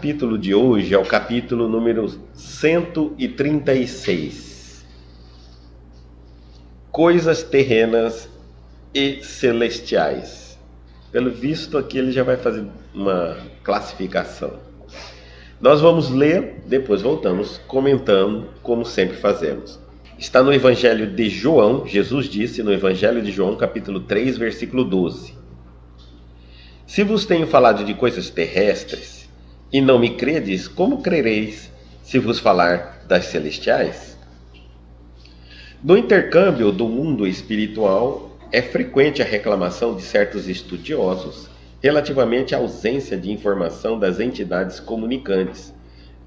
capítulo de hoje é o capítulo número 136. Coisas terrenas e celestiais. Pelo visto aqui ele já vai fazer uma classificação. Nós vamos ler, depois voltamos comentando, como sempre fazemos. Está no Evangelho de João, Jesus disse no Evangelho de João, capítulo 3, versículo 12. Se vos tenho falado de coisas terrestres, e não me credes, como crereis se vos falar das celestiais? No intercâmbio do mundo espiritual, é frequente a reclamação de certos estudiosos relativamente à ausência de informação das entidades comunicantes,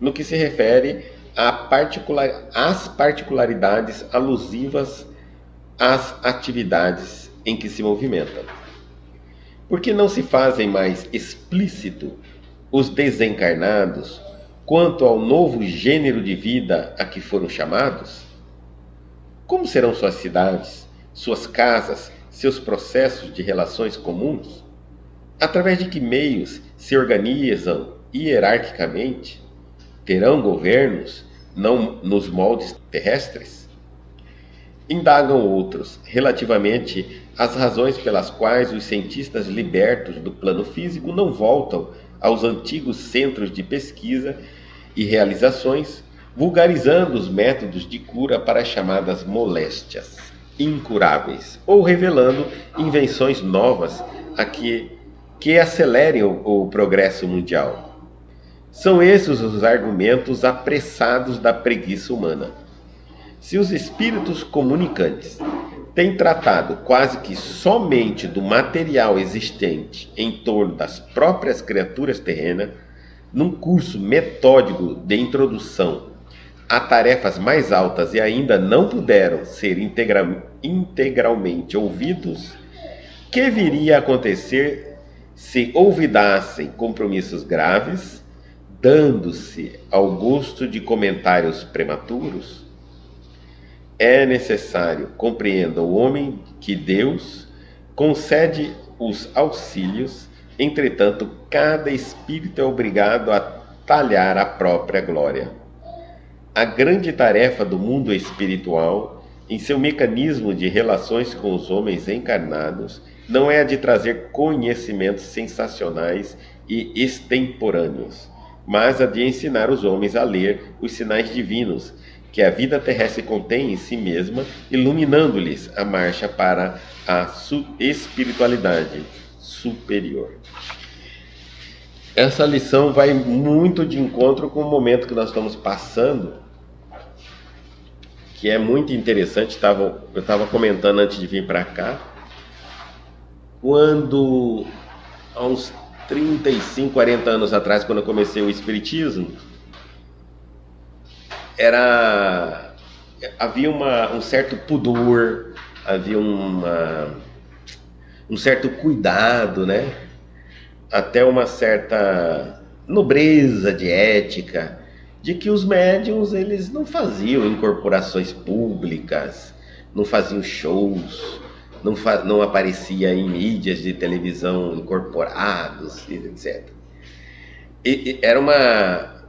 no que se refere às particularidades alusivas às atividades em que se movimentam. Por que não se fazem mais explícito os desencarnados quanto ao novo gênero de vida a que foram chamados? Como serão suas cidades, suas casas, seus processos de relações comuns? Através de que meios se organizam hierarquicamente? Terão governos, não nos moldes terrestres? Indagam outros, relativamente às razões pelas quais os cientistas libertos do plano físico não voltam aos antigos centros de pesquisa e realizações, vulgarizando os métodos de cura para as chamadas moléstias incuráveis, ou revelando invenções novas que acelerem o progresso mundial. São esses os argumentos apressados da preguiça humana. Se os espíritos comunicantes têm tratado quase que somente do material existente em torno das próprias criaturas terrenas, num curso metódico de introdução a tarefas mais altas e ainda não puderam ser integralmente ouvidos, que viria a acontecer se olvidassem compromissos graves, dando-se ao gosto de comentários prematuros? É necessário compreenda o homem que Deus concede os auxílios, entretanto, cada espírito é obrigado a talhar a própria glória. A grande tarefa do mundo espiritual, em seu mecanismo de relações com os homens encarnados, não é a de trazer conhecimentos sensacionais e extemporâneos, mas a de ensinar os homens a ler os sinais divinos que a vida terrestre contém em si mesma, iluminando-lhes a marcha para a espiritualidade superior. Essa lição vai muito de encontro com o momento que nós estamos passando, que é muito interessante. Eu estava comentando antes de vir para cá, quando, há uns 35, 40 anos atrás, quando eu comecei o Espiritismo, havia um certo pudor, havia um certo cuidado, né? Até uma certa nobreza de ética, de que os médiuns eles não faziam incorporações públicas, não faziam shows, não aparecia em mídias de televisão incorporados, etc.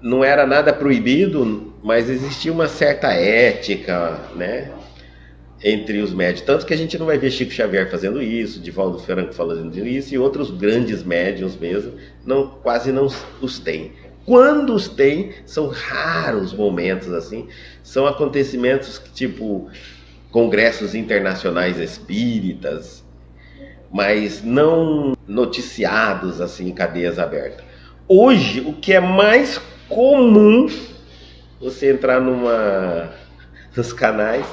Não era nada proibido, mas existia uma certa ética, né, entre os médiuns. Tanto que a gente não vai ver Chico Xavier fazendo isso, Divaldo Franco fazendo isso, e outros grandes médiuns mesmo, quase não os tem. Quando os tem, são raros momentos assim, são acontecimentos tipo congressos internacionais espíritas, mas não noticiados assim em cadeias abertas. Hoje, o que é mais comum, você entrar nos canais,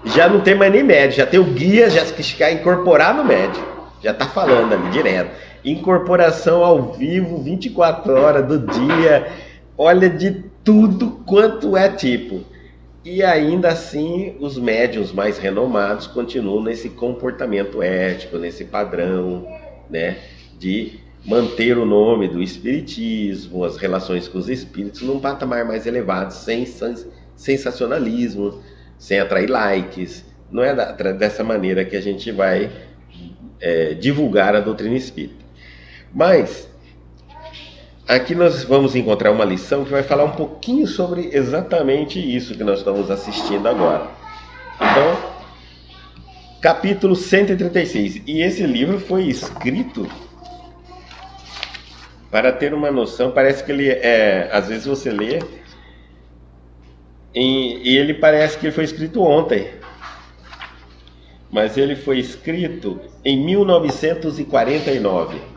já não tem mais nem médio, já tem o guia, já se quer incorporar no médio, já está falando ali direto. Incorporação ao vivo, 24 horas do dia, olha de tudo quanto é tipo. E ainda assim, os médiuns mais renomados continuam nesse comportamento ético, nesse padrão, né, de manter o nome do espiritismo, as relações com os espíritos num patamar mais elevado, sem sensacionalismo, sem atrair likes. Não é dessa maneira que a gente vai divulgar a doutrina espírita. Mas Aqui nós vamos encontrar uma lição que vai falar um pouquinho sobre exatamente isso que nós estamos assistindo agora. Então, capítulo 136. E esse livro foi escrito, para ter uma noção, parece que ele às vezes você lê e ele parece que ele foi escrito ontem. Mas ele foi escrito em 1949.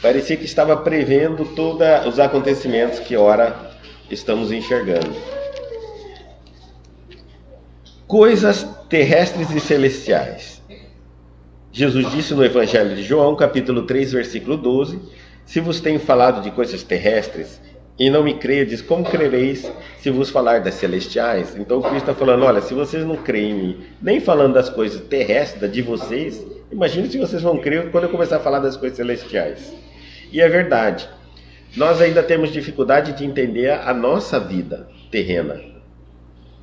Parecia que estava prevendo todos os acontecimentos que ora estamos enxergando. Coisas terrestres e celestiais. Jesus disse no Evangelho de João, capítulo 3, versículo 12: se vos tenho falado de coisas terrestres e não me credes, como crereis se vos falar das celestiais? Então Cristo está falando, olha, se vocês não creem em mim, nem falando das coisas terrestres de vocês, imagine se vocês vão crer quando eu começar a falar das coisas celestiais. E é verdade, nós ainda temos dificuldade de entender a nossa vida terrena.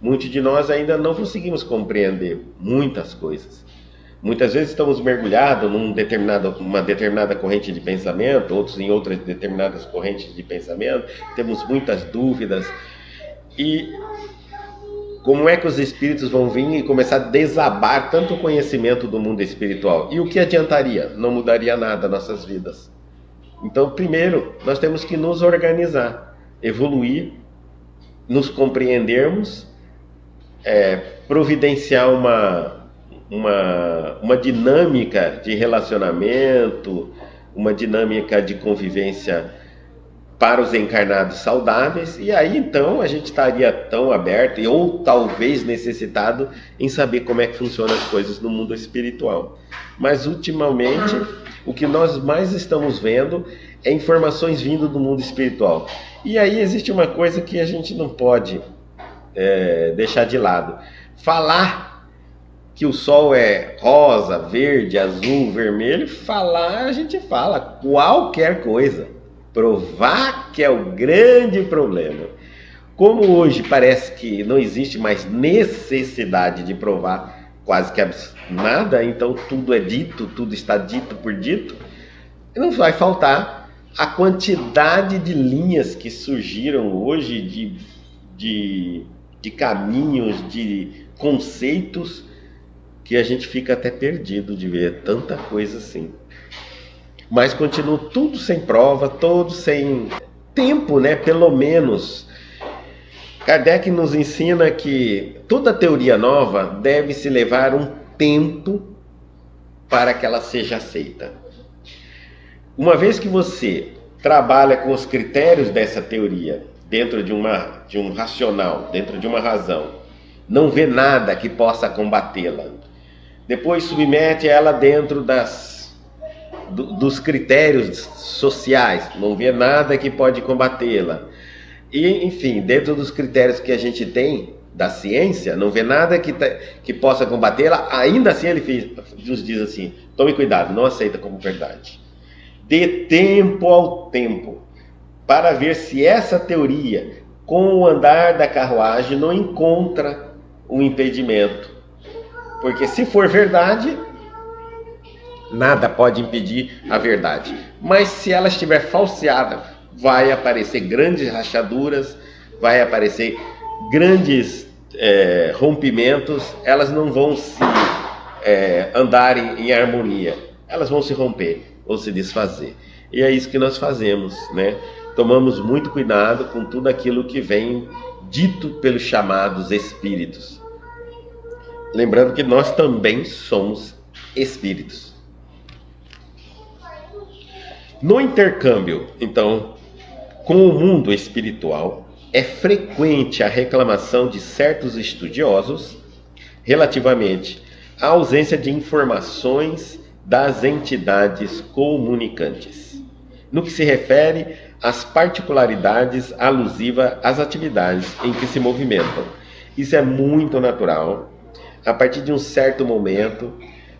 Muitos de nós ainda não conseguimos compreender muitas coisas. Muitas vezes estamos mergulhados numa determinada corrente de pensamento, outros em outras determinadas correntes de pensamento, temos muitas dúvidas. E como é que os espíritos vão vir e começar a desabar tanto o conhecimento do mundo espiritual? E o que adiantaria? Não mudaria nada nas nossas vidas. Então, primeiro, nós temos que nos organizar, evoluir, nos compreendermos, providenciar uma dinâmica de relacionamento, uma dinâmica de convivência para os encarnados saudáveis, e aí então a gente estaria tão aberto ou talvez necessitado em saber como é que funcionam as coisas no mundo espiritual. Mas ultimamente o que nós mais estamos vendo é informações vindo do mundo espiritual. E aí existe uma coisa que a gente não pode deixar de lado. Falar que o sol é rosa, verde, azul, vermelho, a gente fala qualquer coisa. Provar que é o grande problema. Como hoje parece que não existe mais necessidade de provar quase que nada, então tudo é dito, tudo está dito por dito, não vai faltar a quantidade de linhas que surgiram hoje, de caminhos, de conceitos, que a gente fica até perdido de ver tanta coisa assim. Mas continua tudo sem prova, todo sem tempo, né? Pelo menos. Kardec nos ensina que toda teoria nova deve se levar um tempo para que ela seja aceita. Uma vez que você trabalha com os critérios dessa teoria, dentro de um racional, dentro de uma razão, não vê nada que possa combatê-la, depois submete ela dentro dos critérios sociais, não vê nada que pode combatê-la. E, enfim, dentro dos critérios que a gente tem da ciência, não vê nada que possa combatê-la, ainda assim ele nos diz assim, tome cuidado, não aceita como verdade. Dê tempo ao tempo, para ver se essa teoria, com o andar da carruagem, não encontra um impedimento. Porque se for verdade, nada pode impedir a verdade. Mas se ela estiver falseada, vai aparecer grandes rachaduras, vai aparecer grandes rompimentos, elas não vão andar em harmonia, elas vão se romper, vão se desfazer. E é isso que nós fazemos, né? Tomamos muito cuidado com tudo aquilo que vem dito pelos chamados espíritos. Lembrando que nós também somos espíritos. No intercâmbio, então, com o mundo espiritual, é frequente a reclamação de certos estudiosos relativamente à ausência de informações das entidades comunicantes, no que se refere às particularidades alusivas às atividades em que se movimentam. Isso é muito natural. A partir de um certo momento,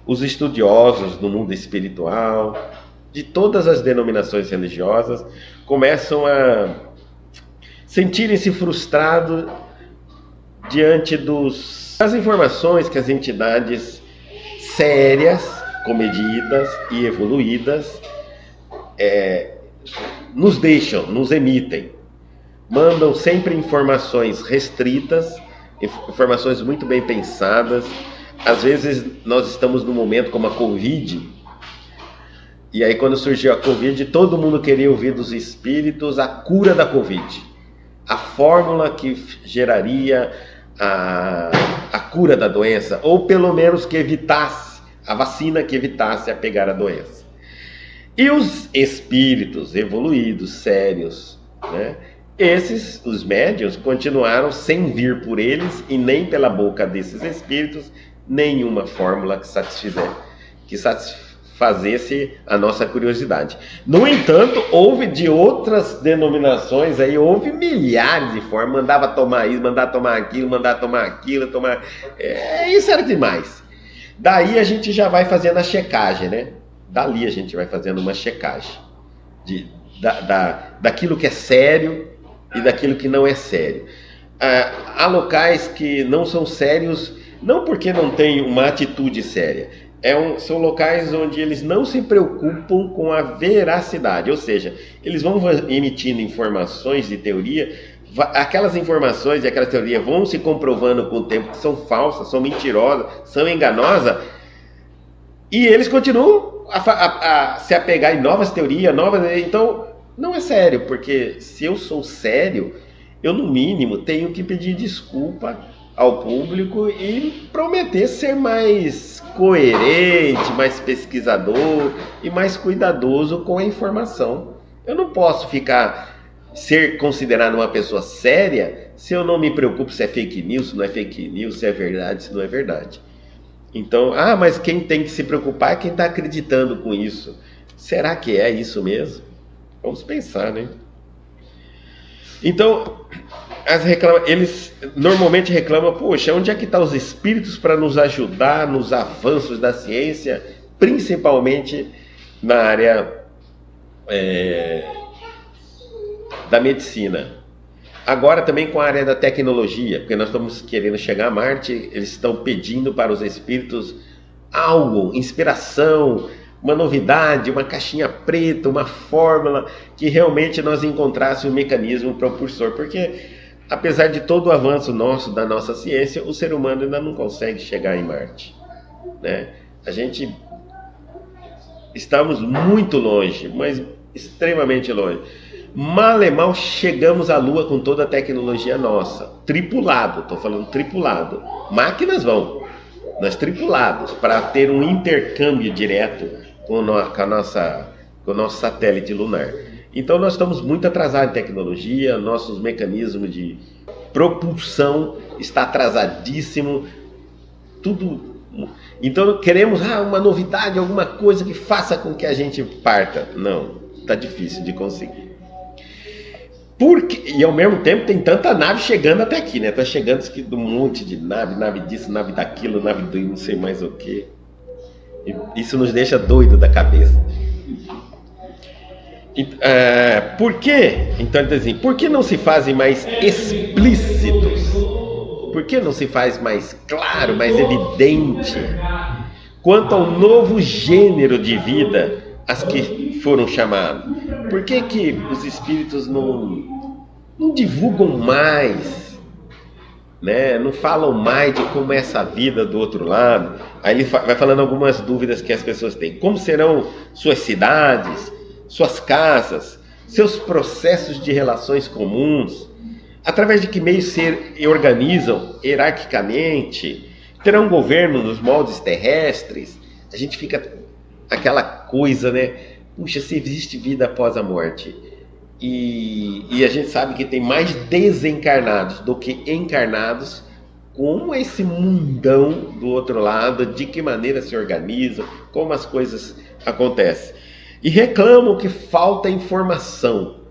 os estudiosos do mundo espiritual, de todas as denominações religiosas, começam a sentirem-se frustrados diante das informações que as entidades sérias, comedidas e evoluídas nos deixam, nos emitem. Mandam sempre informações restritas, informações muito bem pensadas. Às vezes nós estamos num momento como a Covid, e aí quando surgiu a Covid, todo mundo queria ouvir dos espíritos a cura da Covid, a fórmula que geraria a cura da doença, ou pelo menos que evitasse, a vacina que evitasse a pegar a doença. E os espíritos evoluídos, sérios, né? Esses, os médiuns, continuaram sem vir por eles e nem pela boca desses espíritos nenhuma fórmula que satisfazesse a nossa curiosidade. No entanto, houve de outras denominações aí, houve milhares de formas, mandava tomar isso, mandava tomar aquilo, tomar... isso era demais. Daí a gente já vai fazendo a checagem, né? Dali a gente vai fazendo uma checagem daquilo que é sério e daquilo que não é sério. Há locais que não são sérios, não porque não tem uma atitude séria, são locais onde eles não se preocupam com a veracidade, ou seja, eles vão emitindo informações de teoria, aquelas informações e aquela teoria vão se comprovando com o tempo que são falsas, são mentirosas, são enganosas, e eles continuam a se apegar em novas teorias, então não é sério, porque se eu sou sério, eu no mínimo tenho que pedir desculpa ao público e prometer ser mais coerente, mais pesquisador e mais cuidadoso com a informação. Eu não posso ser considerado uma pessoa séria se eu não me preocupo se é fake news, se não é fake news, se é verdade, se não é verdade. Então, mas quem tem que se preocupar é quem está acreditando com isso. Será que é isso mesmo? Vamos pensar, né? Então, eles normalmente reclamam, poxa, onde é que estão os espíritos para nos ajudar nos avanços da ciência, principalmente na área da medicina. Agora também com a área da tecnologia, porque nós estamos querendo chegar a Marte, eles estão pedindo para os espíritos algo, inspiração, uma novidade, uma caixinha preta, uma fórmula, que realmente nós encontrássemos um mecanismo propulsor, porque apesar de todo o avanço da nossa ciência, o ser humano ainda não consegue chegar em Marte, né? Estamos muito longe, mas extremamente longe. Mal e mal chegamos à Lua com toda a tecnologia nossa, tripulado, estou falando tripulado, máquinas vão, nós tripulados, para ter um intercâmbio direto com o nosso satélite lunar. Então nós estamos muito atrasados em tecnologia, nossos mecanismos de propulsão está atrasadíssimo, tudo. Então queremos uma novidade, alguma coisa que faça com que a gente parta. Não, está difícil de conseguir. E ao mesmo tempo tem tanta nave chegando até aqui, né? Está chegando um monte de nave disso, nave daquilo, nave do não sei mais o que. Isso nos deixa doido da cabeça. Por quê? Então ele diz assim, por que não se fazem mais explícitos? Por que não se faz mais claro, mais evidente quanto ao novo gênero de vida as que foram chamados? Por que os espíritos não divulgam mais, né? Não falam mais de como é essa vida do outro lado? Aí ele vai falando algumas dúvidas que as pessoas têm. Como serão suas cidades, suas casas, seus processos de relações comuns? Através de que meios se organizam hierarquicamente? Terão governo nos moldes terrestres? A gente fica aquela coisa, né? Puxa, se existe vida após a morte, e a gente sabe que tem mais desencarnados do que encarnados, como esse mundão do outro lado, de que maneira se organizam, como as coisas acontecem. E reclamam que falta informação.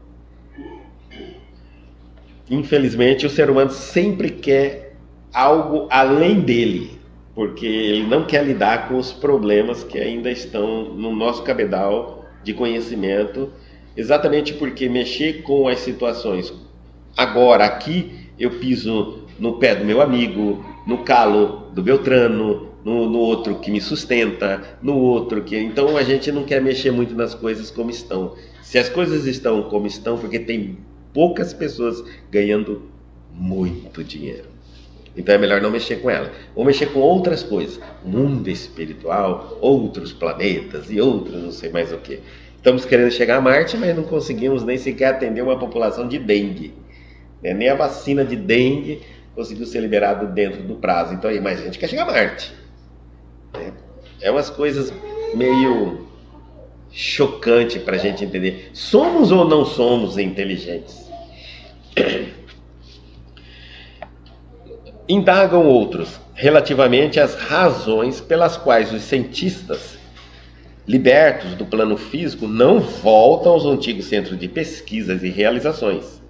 Infelizmente, o ser humano sempre quer algo além dele, porque ele não quer lidar com os problemas que ainda estão no nosso cabedal de conhecimento, exatamente porque mexer com as situações. Agora, aqui, eu piso no pé do meu amigo, no calo do Beltrano, no outro que me sustenta, no outro que... Então a gente não quer mexer muito nas coisas como estão. Se as coisas estão como estão, porque tem poucas pessoas ganhando muito dinheiro. Então é melhor não mexer com ela. Ou mexer com outras coisas. Mundo espiritual, outros planetas e outros não sei mais o que. Estamos querendo chegar a Marte, mas não conseguimos nem sequer atender uma população de dengue. Nem a vacina de dengue conseguiu ser liberada dentro do prazo. Então aí, mas a gente quer chegar a Marte. É umas coisas meio chocante para a gente entender. Somos ou não somos inteligentes? Indagam outros relativamente às razões pelas quais os cientistas libertos do plano físico não voltam aos antigos centros de pesquisas e realizações,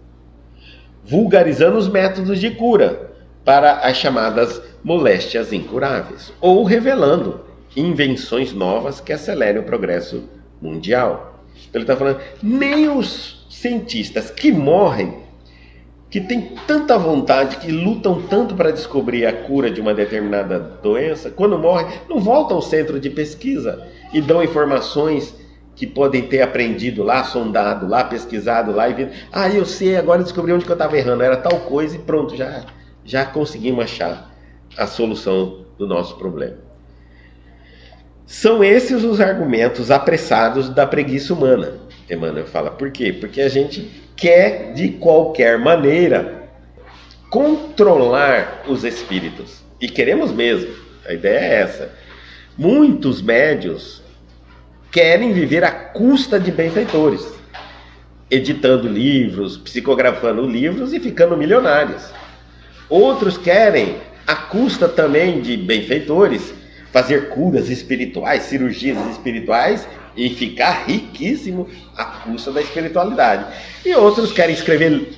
vulgarizando os métodos de cura para as chamadas moléstias incuráveis, ou revelando invenções novas que acelerem o progresso mundial. Então ele está falando, nem os cientistas que morrem, que têm tanta vontade, que lutam tanto para descobrir a cura de uma determinada doença, quando morrem, não voltam ao centro de pesquisa e dão informações que podem ter aprendido lá, sondado lá, pesquisado lá e vindo, eu sei, agora descobri onde que eu estava errando, era tal coisa e pronto, já conseguimos achar a solução do nosso problema. São esses os argumentos apressados da preguiça humana. Emmanuel fala, por quê? Porque a gente quer, de qualquer maneira, controlar os espíritos. E queremos mesmo, a ideia é essa. Muitos médiuns querem viver à custa de benfeitores, editando livros, psicografando livros e ficando milionários. Outros querem, à custa também de benfeitores, fazer curas espirituais, cirurgias espirituais e ficar riquíssimo à custa da espiritualidade. E outros querem escrever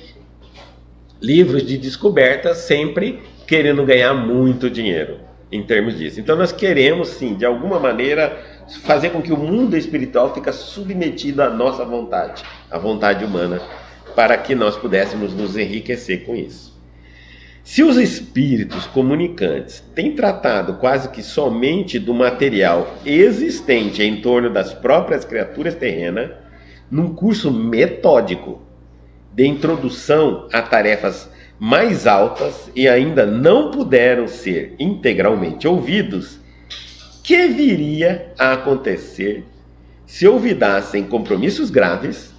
livros de descobertas, sempre querendo ganhar muito dinheiro em termos disso. Então nós queremos sim, de alguma maneira, fazer com que o mundo espiritual fique submetido à nossa vontade, à vontade humana, para que nós pudéssemos nos enriquecer com isso. Se os espíritos comunicantes têm tratado quase que somente do material existente em torno das próprias criaturas terrenas, num curso metódico de introdução a tarefas mais altas e ainda não puderam ser integralmente ouvidos, que viria a acontecer se olvidassem compromissos graves,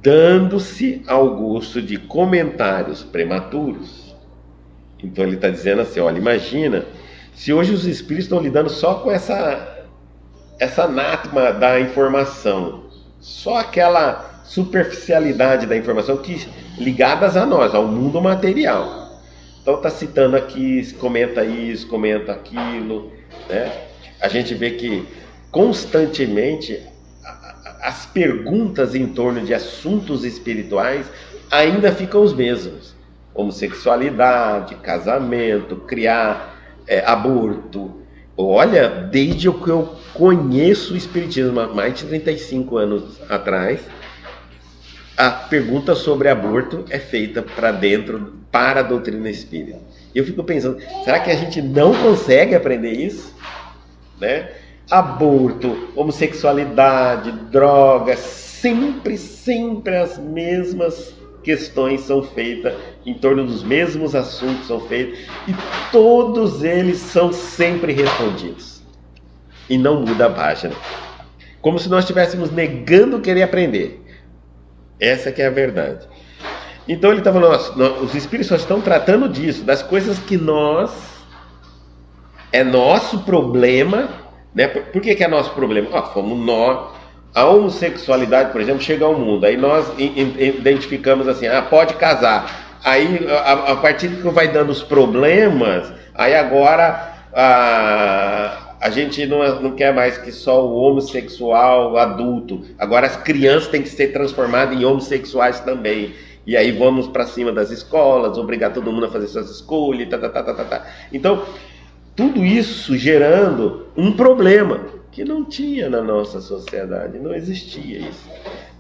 dando-se ao gosto de comentários prematuros? Então ele está dizendo assim, olha, imagina, se hoje os espíritos estão lidando só com essa anátema da informação, só aquela superficialidade da informação que ligadas a nós, ao mundo material. Então está citando aqui, comenta isso, comenta aquilo, né? A gente vê que constantemente as perguntas em torno de assuntos espirituais ainda ficam os mesmos. Homossexualidade, casamento, criar aborto. Olha, desde que eu conheço o espiritismo, há mais de 35 anos atrás, a pergunta sobre aborto é feita para a doutrina espírita. E eu fico pensando, será que a gente não consegue aprender isso? Né? Aborto, homossexualidade, drogas, sempre as mesmas questões são feitas, em torno dos mesmos assuntos são feitos, e todos eles são sempre respondidos. E não muda a página. Como se nós estivéssemos negando querer aprender. Essa que é a verdade. Então ele está falando, os espíritos só estão tratando disso, das coisas que é nosso problema, né? Por que é nosso problema? Fomos nós. A homossexualidade, por exemplo, chega ao mundo, aí nós identificamos assim, pode casar. Aí, a partir que vai dando os problemas, aí agora a gente não quer mais que só o homossexual adulto. Agora as crianças têm que ser transformadas em homossexuais também. E aí vamos para cima das escolas, obrigar todo mundo a fazer suas escolhas, Então, tudo isso gerando um problema que não tinha na nossa sociedade, não existia isso.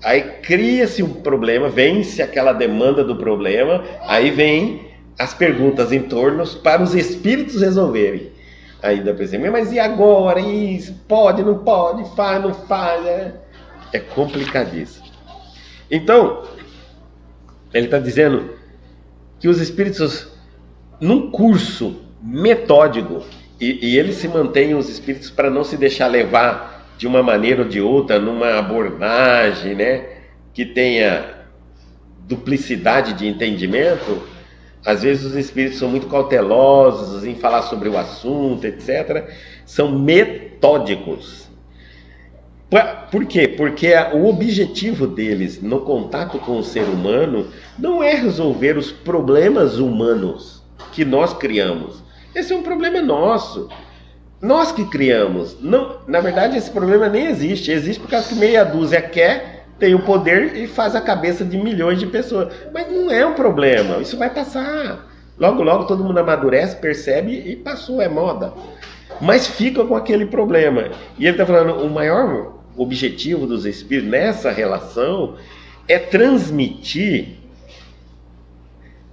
Aí cria-se um problema, vence aquela demanda do problema, aí vem as perguntas em torno para os espíritos resolverem. ainda perceber, mas e agora? Isso, pode, não pode, faz, não faz, é complicadíssimo. Então, ele está dizendo que os espíritos, num curso metódico, e eles se mantêm, os espíritos, para não se deixar levar de uma maneira ou de outra, numa abordagem, né, que tenha duplicidade de entendimento. Às vezes os espíritos são muito cautelosos em falar sobre o assunto, etc. São metódicos. Por quê? Porque o objetivo deles no contato com o ser humano não é resolver os problemas humanos que nós criamos. Esse é um problema nosso. Nós que criamos. Não, na verdade, esse problema nem existe. Existe por causa que meia dúzia quer, tem o poder e faz a cabeça de milhões de pessoas. Mas não é um problema. Isso vai passar. Logo, logo todo mundo amadurece, percebe e passou, é moda. Mas fica com aquele problema. E ele está falando, o maior objetivo dos espíritos nessa relação é transmitir,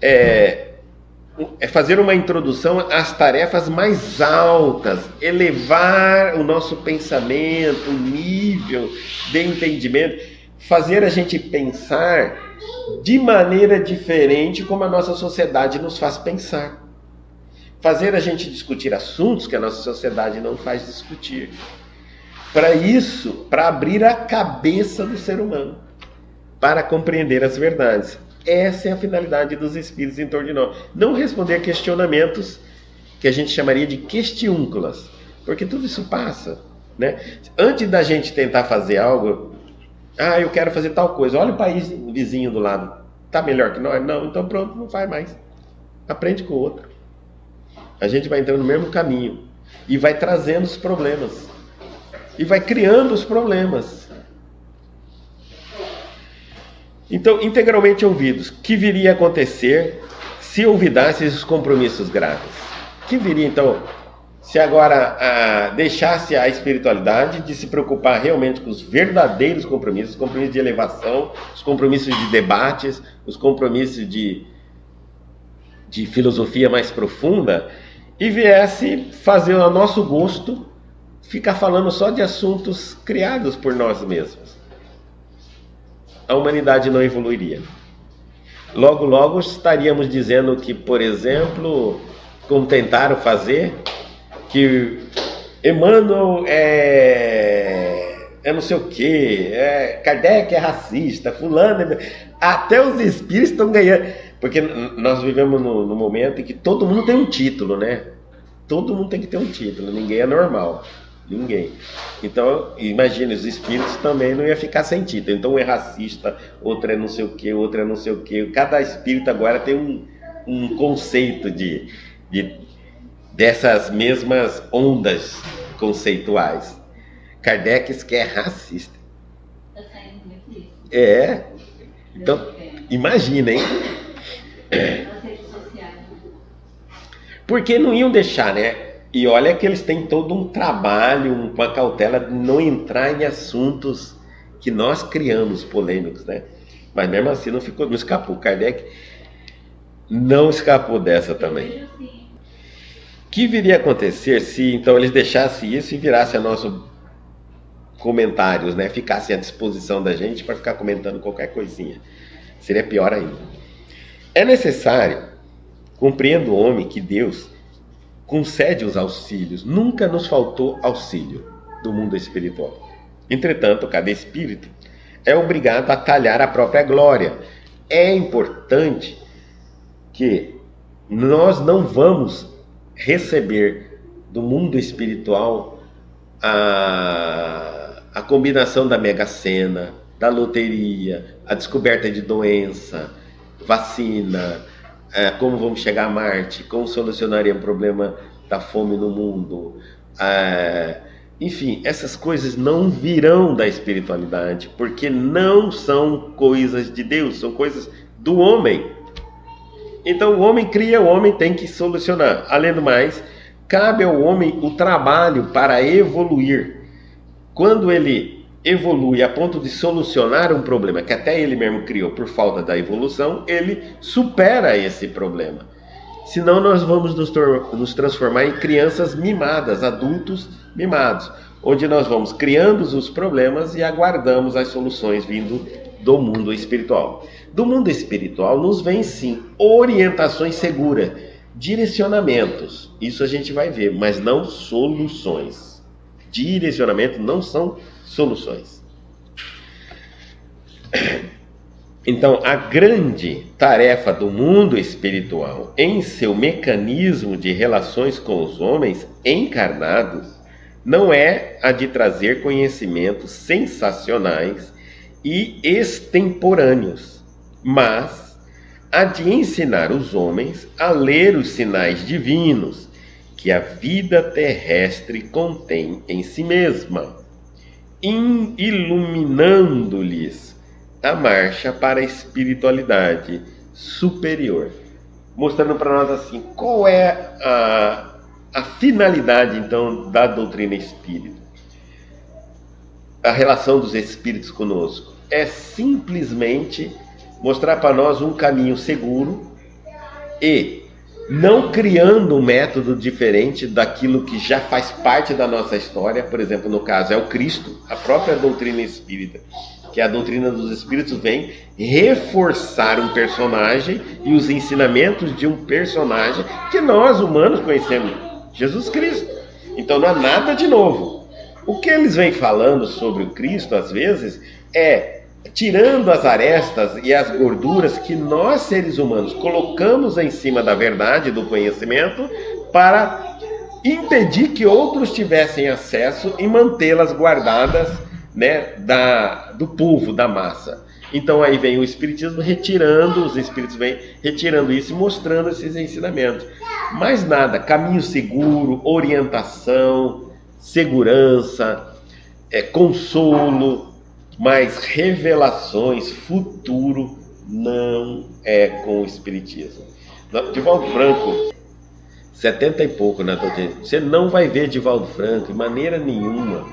é fazer uma introdução às tarefas mais altas, elevar o nosso pensamento, o nível de entendimento, fazer a gente pensar de maneira diferente como a nossa sociedade nos faz pensar. Fazer a gente discutir assuntos que a nossa sociedade não faz discutir. Para isso, para abrir a cabeça do ser humano, para compreender as verdades. Essa é a finalidade dos espíritos em torno de nós. Não responder questionamentos que a gente chamaria de questiúnculas, porque tudo isso passa, né? Antes da gente tentar fazer algo, eu quero fazer tal coisa, olha o país vizinho do lado, está melhor que nós? Não, então pronto, não faz mais. Aprende com o outro. A gente vai entrando no mesmo caminho e vai trazendo os problemas. E vai criando os problemas. Então, integralmente ouvidos, que viria a acontecer se olvidasse os compromissos graves? Que viria, então, se agora deixasse a espiritualidade de se preocupar realmente com os verdadeiros compromissos, os compromissos de elevação, os compromissos de debates, os compromissos de filosofia mais profunda, e viesse fazer a nosso gosto ficar falando só de assuntos criados por nós mesmos. A humanidade não evoluiria. Logo, logo estaríamos dizendo que, por exemplo, como tentaram fazer, que Emmanuel é não sei o quê, Kardec é racista, fulano... Até os espíritos estão ganhando. Porque nós vivemos no momento em que todo mundo tem um título, né? Todo mundo tem que ter um título, ninguém é normal. Ninguém. Então, imagine, os espíritos também não ia ficar sem título. Então, um é racista, outro é não sei o que, outro é não sei o que. Cada espírito agora tem um conceito dessas mesmas ondas conceituais. Kardec que é racista. Então, imagina, hein? Porque não iam deixar, né? E olha que eles têm todo um trabalho, uma cautela de não entrar em assuntos que nós criamos polêmicos, né? Mas mesmo assim não escapou. Kardec não escapou dessa também. O que viria a acontecer se então eles deixassem isso e virassem a nossos comentários, né? Ficassem à disposição da gente para ficar comentando qualquer coisinha? Seria pior ainda. É necessário, compreenda o homem, que Deus concede os auxílios. Nunca nos faltou auxílio do mundo espiritual. Entretanto, cada espírito é obrigado a talhar a própria glória. É importante que nós não vamos receber do mundo espiritual a combinação da Mega-Sena, da loteria, a descoberta de doença, vacina, como vamos chegar a Marte, como solucionaria o problema da fome no mundo. Enfim, essas coisas não virão da espiritualidade, porque não são coisas de Deus, são coisas do homem. Então o homem cria, o homem tem que solucionar. Além do mais, cabe ao homem o trabalho para evoluir. Quando ele evolui a ponto de solucionar um problema que até ele mesmo criou por falta da evolução, ele supera esse problema. Senão nós vamos nos transformar em crianças mimadas, adultos mimados, onde nós vamos criando os problemas e aguardamos as soluções vindo do mundo espiritual. Do mundo espiritual nos vem sim orientações seguras, direcionamentos, isso a gente vai ver, mas não soluções. Direcionamento não são soluções. Então, a grande tarefa do mundo espiritual em seu mecanismo de relações com os homens encarnados não é a de trazer conhecimentos sensacionais e extemporâneos, mas a de ensinar os homens a ler os sinais divinos que a vida terrestre contém em si mesma, iluminando-lhes a marcha para a espiritualidade superior, mostrando para nós assim, qual é a finalidade então da doutrina espírita. A relação dos espíritos conosco é simplesmente mostrar para nós um caminho seguro e não criando um método diferente daquilo que já faz parte da nossa história. Por exemplo, no caso é o Cristo, a própria doutrina espírita, que a doutrina dos espíritos vem reforçar um personagem e os ensinamentos de um personagem que nós humanos conhecemos, Jesus Cristo. Então não há nada de novo. O que eles vêm falando sobre o Cristo, às vezes, é tirando as arestas e as gorduras que nós, seres humanos, colocamos em cima da verdade, do conhecimento, para impedir que outros tivessem acesso e mantê-las guardadas, né, do povo, da massa. Então aí vem o Espiritismo retirando, os Espíritos vêm retirando isso e mostrando esses ensinamentos. Mais nada, caminho seguro, orientação, segurança, consolo, mas revelações, futuro, não é com o Espiritismo. Divaldo Franco, 70 e pouco na doutrina, você não vai ver Divaldo Franco, de maneira nenhuma,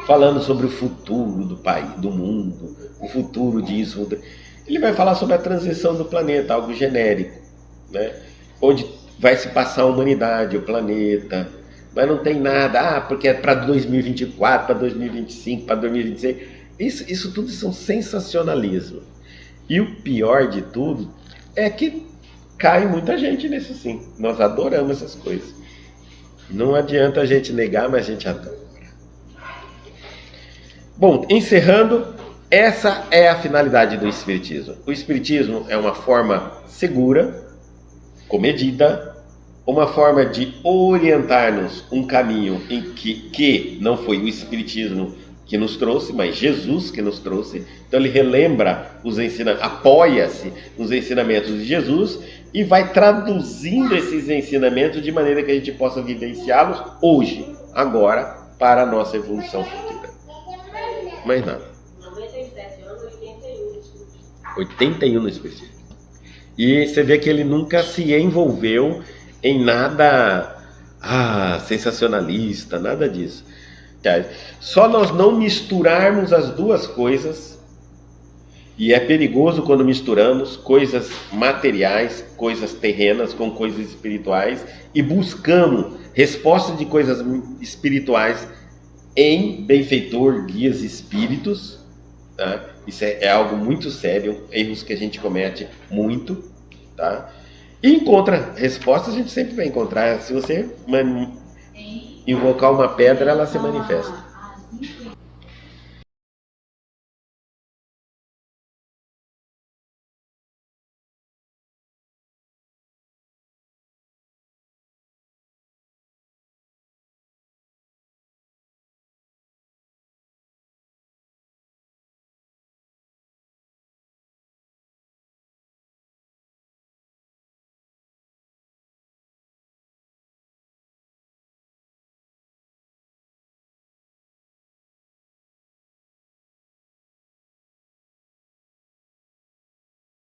falando sobre o futuro do país, do mundo, o futuro disso. Ele vai falar sobre a transição do planeta, algo genérico, né? Onde vai se passar a humanidade, o planeta, mas não tem nada, porque é para 2024, para 2025, para 2026. Isso tudo são sensacionalismo. E o pior de tudo é que cai muita gente nisso sim. Nós adoramos essas coisas. Não adianta a gente negar, mas a gente adora. Bom, encerrando, essa é a finalidade do Espiritismo. O Espiritismo é uma forma segura, comedida, uma forma de orientar-nos um caminho em que não foi o Espiritismo que nos trouxe, mas Jesus que nos trouxe. Então ele relembra os ensinamentos, apoia-se nos ensinamentos de Jesus e vai traduzindo esses ensinamentos de maneira que a gente possa vivenciá-los hoje, agora, para a nossa evolução futura. Mais nada. 97 anos, 81 no Espiritismo. E você vê que ele nunca se envolveu em nada sensacionalista, nada disso. Só nós não misturarmos as duas coisas, e é perigoso quando misturamos coisas materiais, coisas terrenas com coisas espirituais e buscamos respostas de coisas espirituais em benfeitor, guias espíritos, tá? Isso é algo muito sério, erros que a gente comete muito, tá? E encontra respostas, a gente sempre vai encontrar. Se você invocar uma pedra, ela se manifesta.